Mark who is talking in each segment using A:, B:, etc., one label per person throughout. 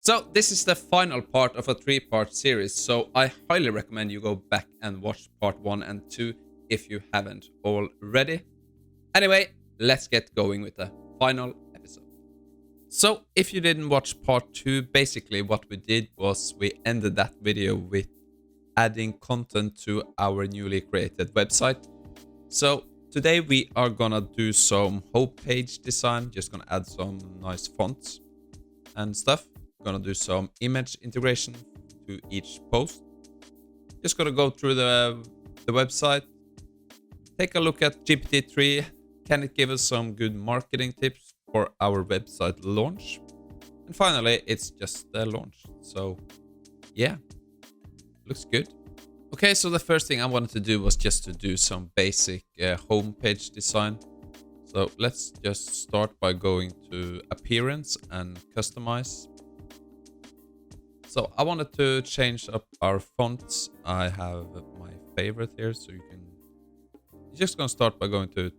A: So this is the final part of a 3-part series, so I highly recommend you go back and watch part 1 and 2 if you haven't already. Anyway, let's get going with the final episode. So if you didn't watch part 2, basically what we did was we ended that video with adding content to our newly created website. So today we are gonna do some homepage design, just gonna add some nice fonts and stuff. Gonna do some image integration to each post. Just gonna go through the website, take a look at GPT-3. Can it give us some good marketing tips for our website launch? And finally, it's just the launch. So yeah, looks good. Okay, so the first thing I wanted to do was just to do some basic homepage design. So let's just start by going to appearance and customize. So I wanted to change up our fonts. I have my favorite here, so you're just gonna start by going to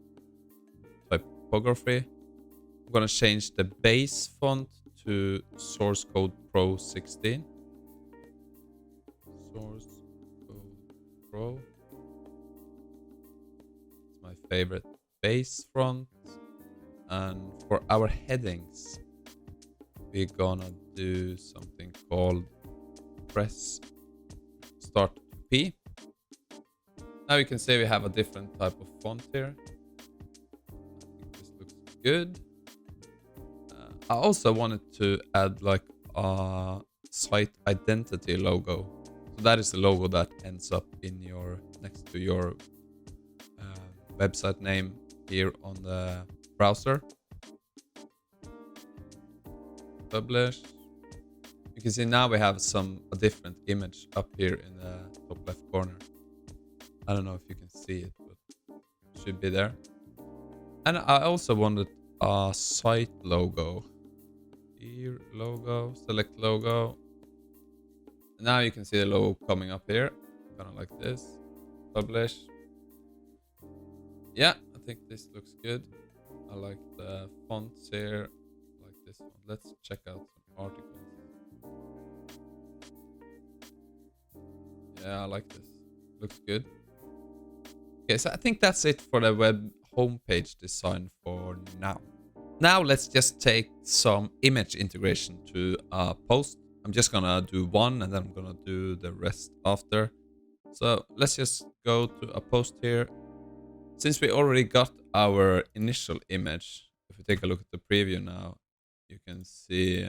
A: typography. I'm gonna change the base font to source code Pro 16. Source code Pro. It's my favorite base font. And for our headings, we're gonna do something called press start P. Now you can see we have a different type of font here. I think this looks good. I also wanted to add like a site identity logo. So that is the logo that ends up in your next to your website name here on the browser. Publish. You can see now we have a different image up here in the top left corner. I don't know if you can see it, but it should be there. And I also wanted a site logo. Here, logo, select logo. Now you can see the logo coming up here, kind of like this. Publish. Yeah, I think this looks good. I like the fonts here. I like this one. Let's check out some articles. Yeah, I like this. Looks good. Okay, so I think that's it for the web homepage design for now. Now let's just take some image integration to a post. I'm just gonna do one and then I'm gonna do the rest after. So let's just go to a post here. Since we already got our initial image, if we take a look at the preview now, you can see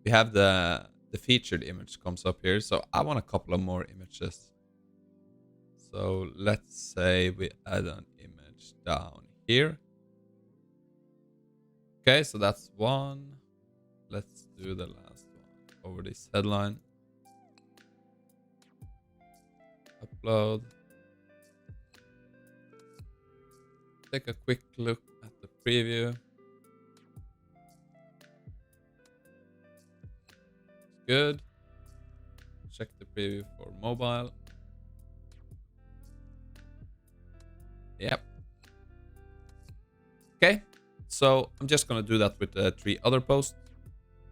A: we have the featured image comes up here. So I want a couple of more images. So let's say we add an image down here. Okay, so that's one. Let's do the last one over this headline. Upload. Take a quick look at the preview. Good. Check the preview for mobile. Yep. Okay. So I'm just gonna do that with the 3 other posts,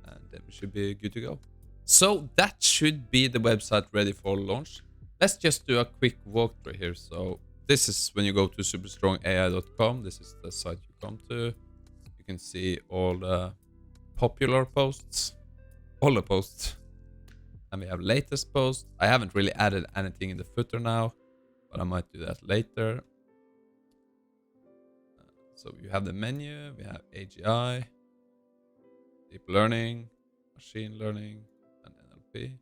A: and then we should be good to go. So that should be the website ready for launch. Let's just do a quick walkthrough here. So this is when you go to superstrongai.com. This is the site you come to. You can see all the popular posts, all the posts, and we have latest posts. I haven't really added anything in the footer now, but I might do that later. So you have the menu, we have AGI, deep learning, machine learning, and NLP.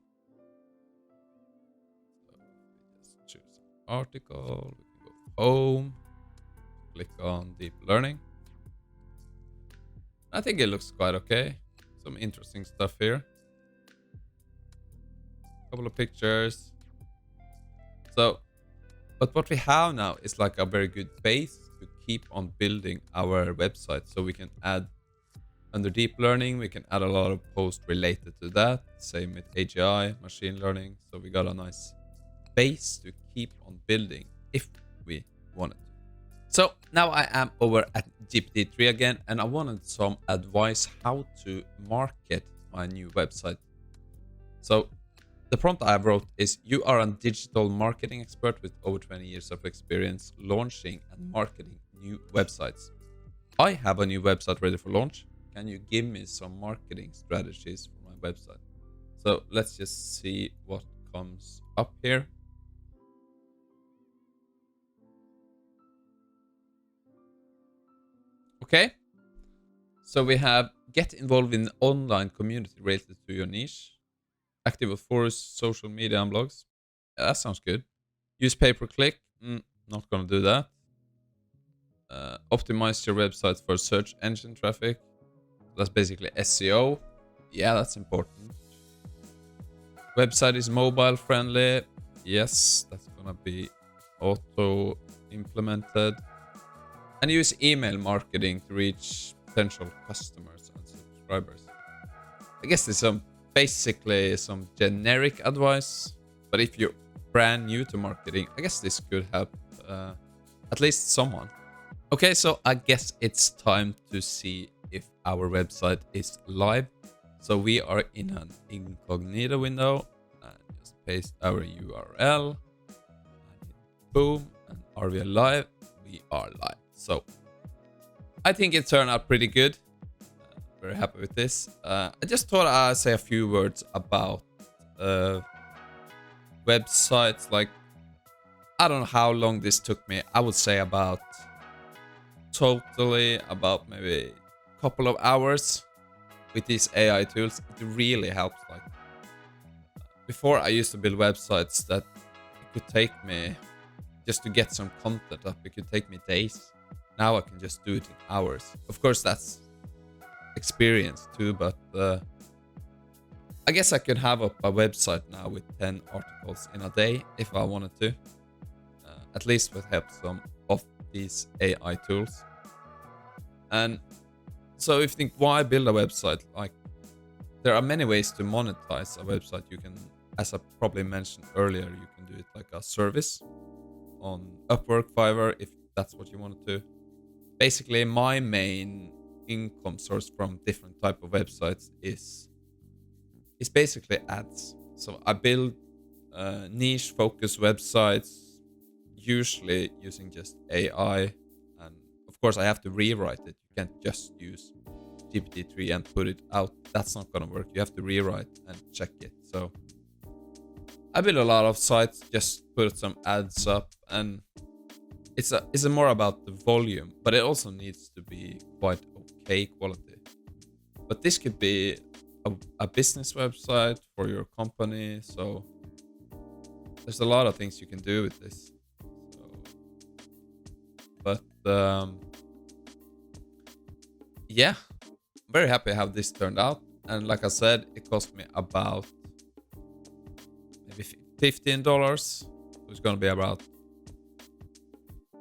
A: So we just choose an article, we can go home, click on deep learning. I think it looks quite okay. Some interesting stuff here. A couple of pictures. So, but what we have now is like a very good base to keep on building our website. So we can add under deep learning, we can add a lot of posts related to that. Same with AGI, machine learning. So we got a nice base to keep on building if we wanted to. So now I am over at GPT-3 again, and I wanted some advice how to market my new website. So the prompt I wrote is, you are a digital marketing expert with over 20 years of experience launching and marketing new websites. I have a new website ready for launch. Can you give me some marketing strategies for my website? So let's just see what comes up here. Okay. So we have get involved in the online community related to your niche. Active with forums, social media, and blogs. Yeah, that sounds good. Use pay-per-click. Not gonna do that. Optimize your website for search engine traffic. That's basically SEO. Yeah, that's important. Website is mobile friendly. Yes, that's gonna be auto implemented. And use email marketing to reach potential customers and subscribers. I guess there's basically some generic advice, but if you're brand new to marketing, I guess this could help at least someone. Okay, so I guess it's time to see if our website is live. So we are in an incognito window and just paste our URL. And boom, and are we live? We are live. So I think it turned out pretty good. Very happy with this. I just thought I'd say a few words about websites. Like, I don't know how long this took me. I would say about maybe a couple of hours with these AI tools. It really helps. Like, before I used to build websites that it could take me just to get some content up. It could take me days. Now I can just do it in hours. Of course, that's experience too, but I guess I could have up a website now with 10 articles in a day if I wanted to. At least with help some of these AI tools. And so if you think, why build a website? Like, there are many ways to monetize a website. You can, as I probably mentioned earlier, you can do it like a service on Upwork, Fiverr, if that's what you want to do. Basically, my main income source from different type of websites is basically ads. So I build niche focused websites, usually using just AI, and of course I have to rewrite it. You can't just use GPT-3 and put it out. That's not gonna work. You have to rewrite and check it. So I build a lot of sites, just put some ads up, and it's more about the volume, but it also needs to be quite okay quality. But this could be a business website for your company. So there's a lot of things you can do with this. So, but yeah, I'm very happy how this turned out. And like I said, it cost me about maybe $15. So it's gonna be about,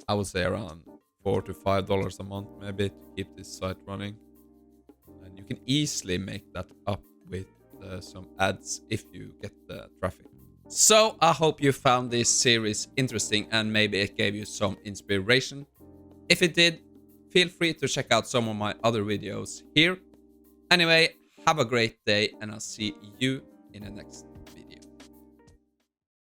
A: I would say, around $4 to $5 a month maybe to keep this site running. And you can easily make that up with some ads if you get the traffic. So I hope you found this series interesting and maybe it gave you some inspiration. If it did, feel free to check out some of my other videos here. Anyway, have a great day and I'll see you in the next